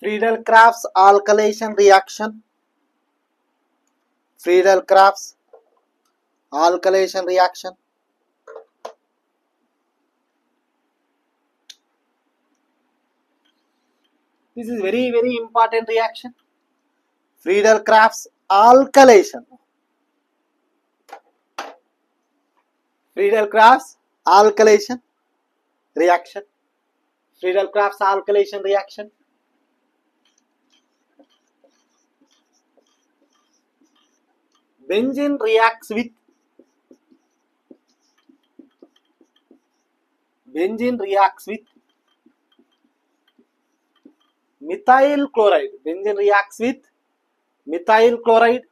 Friedel-Crafts alkylation reaction. Friedel-Crafts alkylation reaction. This is very, very important reaction. Friedel-Crafts alkylation. Friedel-Crafts alkylation reaction. Friedel-Crafts alkylation reaction. Benzene reacts with methyl chloride. Benzene reacts with methyl chloride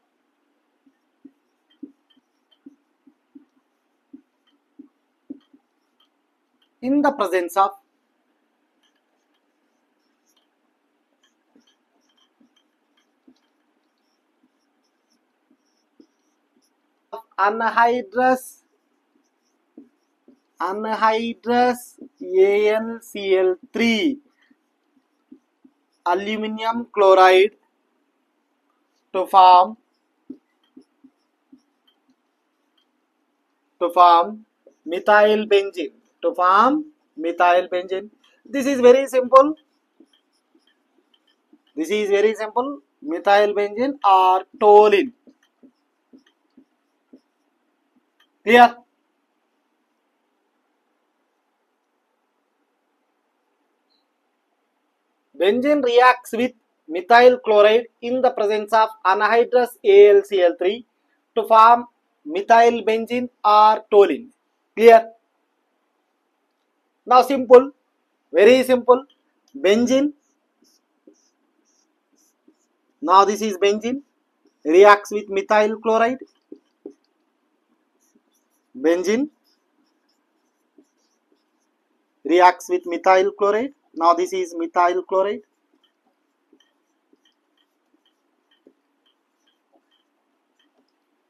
in the presence of anhydrous AlCl3 aluminum chloride to form methyl benzene. This is very simple. Methyl benzene or toluene. Clear? Benzene reacts with methyl chloride in the presence of anhydrous AlCl3 to form methyl benzene or toluene. Clear? Now simple, very simple. Benzene. Now this is benzene reacts with methyl chloride. Benzene reacts with methyl chloride. Now this is methyl chloride.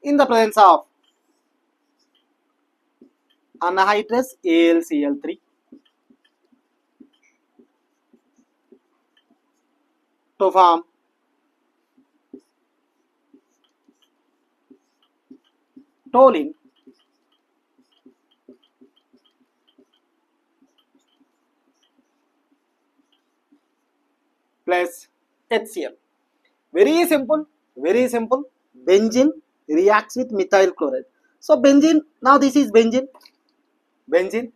In the presence of anhydrous AlCl3 to form toluene plus HCl. Very simple. Benzene reacts with methyl chloride. So benzene, now this is benzene. Benzene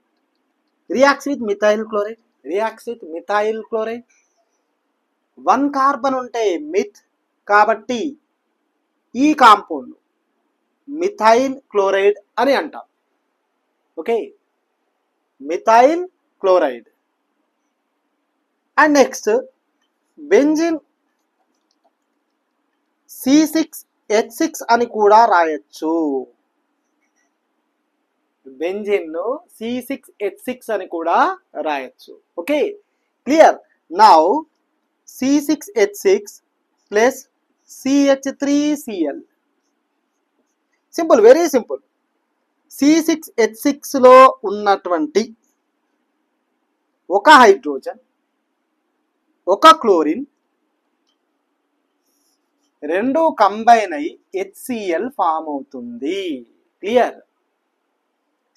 reacts with methyl chloride. One carbon ఉంటే myth కాబట్టి ఈ compound methyl chloride అని అంటాం. Okay, methyl chloride. And next benzene C6H6 అని కూడా రాయొచ్చు. Benzene ను C6H6 అని కూడా రాయొచ్చు. Okay, clear. Now C6H6 plus CH3Cl. Simple, very simple. C6H6 లో ఉన్నటువంటి ఒక హైడ్రోజన్, ఒక క్లోరిన్ రెండు కంబైన్ అయి HCl ఫామ్ అవుతుంది. క్లియర్.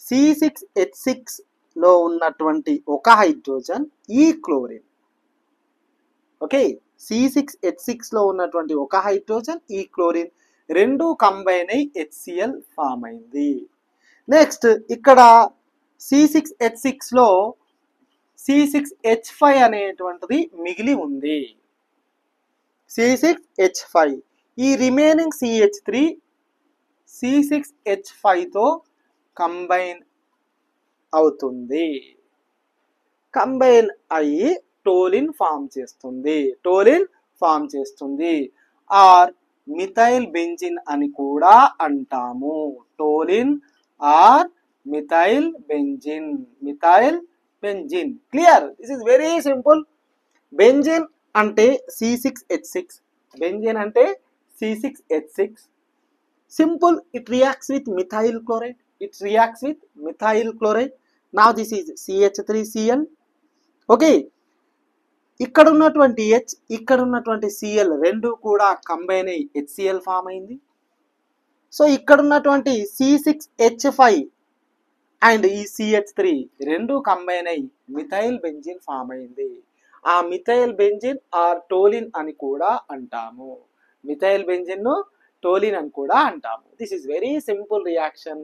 C6H6 లో ఉన్నటువంటి ఒక హైడ్రోజన్, ఈ క్లోరిన్. ఓకే, C6H6 లో ఉన్నటువంటి ఒక హైడ్రోజన్, ఈ క్లోరిన్ రెండు కంబైన్ అయి HCl ఫామ్ అయింది. నెక్స్ట్ ఇక్కడ C6H6 లో C6H5 అనేటువంటిది మిగిలి ఉంది. C6H5. ఈ రిమైనింగ్ CH3 C6H5 తో కంబైన్ అవుతుంది. కంబైన్ అయ్యి టోలిన్ ఫామ్ చేస్తుంది. ఆర్ మిథైల్ బెంజిన్ అని కూడా అంటాము. Toluene or methyl benzene. Clear. This is very simple. Benzene అంటే C6H6. Simple. It reacts with methyl chloride. Now this is CH3Cl. Okay. ఇక్కడ ఉన్నటువంటి H, ఇక్కడ ఉన్నటువంటి Cl రెండు కూడా కంబైన్ అయ్యి HCl ఫామ్ అయింది. సో ఇక్కడ ఉన్నటువంటి C6H5 అండ్ ఈ CH3 రెండు కంబైన్ అయ్యి మిథైల్ బెంజిన్ ఫామ్ అయింది. ఆ మిథైల్ బెంజిన్ ఆర్ టోలిన్ అని కూడా అంటాము. మిథైల్ బెంజిన్ ను టోలిన్ అని కూడా అంటాము. This is very simple reaction,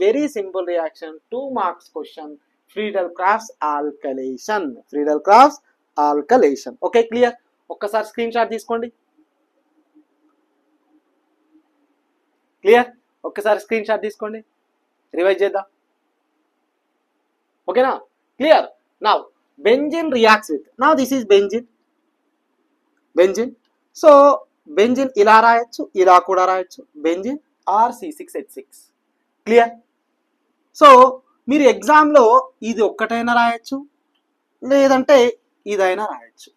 very simple reaction. 2 marks question, Friedel Crafts alkylation. Friedel Crafts alkylation. Okay, clear? ఒక్కసారి స్క్రీన్ షాట్ తీసుకోండి. క్లియర్? ఒక్కసారి స్క్రీన్ షాట్ తీసుకోండి, రివైజ్ చేద్దాం. ఓకేనా? Clear? Now benzene reacts with, now this is benzene. So benzene ఇలా రాయొచ్చు, ఇలా కూడా రాయొచ్చు, benzene are C6H6. Clear? So మీరు ఎగ్జామ్లో ఇది ఒక్కటైనా రాయొచ్చు, లేదంటే ఇదైనా రాయొచ్చు.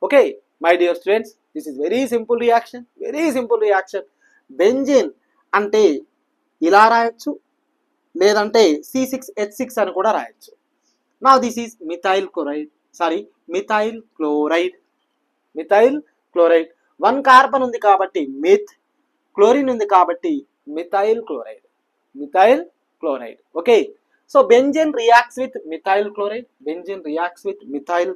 Okay my dear students, this is very simple reaction. Benzene అంటే ఇలా రాయొచ్చు, లేదంటే C6H6 అని కూడా రాయొచ్చు. Now this is methyl chloride. 1 carbon ఉంది కాబట్టి మిత్, క్లోరిన్ ఉంది కాబట్టి methyl chloride. Okay, so benzene reacts with methyl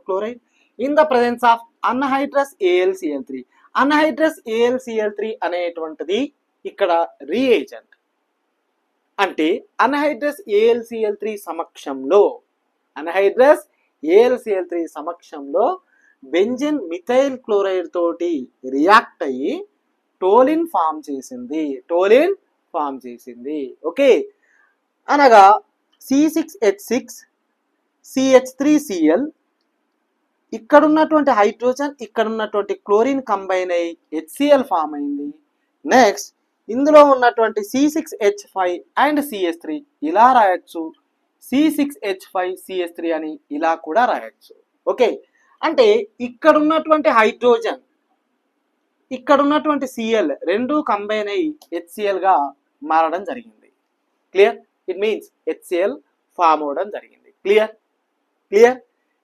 chloride in the presence of anhydrous AlCl3. Anhydrous AlCl3 అనేటువంటిది ఇక్కడ రీఏజెంట్. అంటే అన్హైడ్రస్ AlCl3 సమక్షంలో బెంజిన్ మిథైల్ క్లోరైడ్ తోటి react అయ్యి టోలిన్ ఫామ్ చేసింది. ఓకే, అనగా C6H6 CH3Cl ఇక్కడ ఉన్నటువంటి హైడ్రోజన్, ఇక్కడ ఉన్నటువంటి క్లోరిన్ కంబైన్ అయ్యి HCl ఫామ్ అయింది. నెక్స్ట్ ఇందులో ఉన్నటువంటి C6H5 అండ్ CH3 ఇలా రాయొచ్చు, C6H5CH3 అని ఇలా కూడా రాయొచ్చు. ఓకే, అంటే ఇక్కడ ఉన్నటువంటి హైడ్రోజన్, ఇక్కడ ఉన్నటువంటి Cl రెండు కంబైన్ అయ్యి HCl గా మారడం జరిగింది. Clear? It means HCl form అవడం జరిగింది. క్లియర్?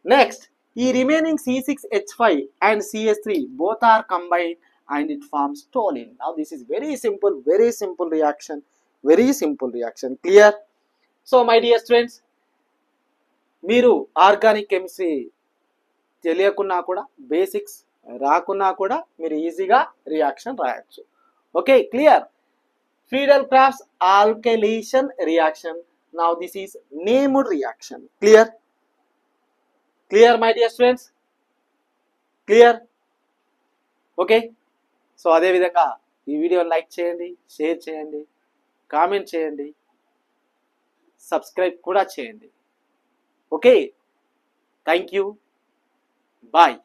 నెక్స్ట్ ఈ remaining C6H5 and CH3 both are combined and it forms toluene. Now this is very simple reaction. Clear? So my dear students, మీరు organic chemistry తెలియకున్నా కూడా, basics రాకున్నా కూడా మీరు ఈజీగా రియాక్షన్ రాయొచ్చు. Okay, clear? Friedel Crafts alkylation reaction. Now this is named reaction. Clear my dear students? Clear? Okay, so అదేవిధంగా ఈ వీడియోని లైక్ చేయండి, షేర్ చేయండి, కామెంట్ చేయండి, సబ్స్క్రైబ్ కూడా చేయండి. Okay, thank you, bye.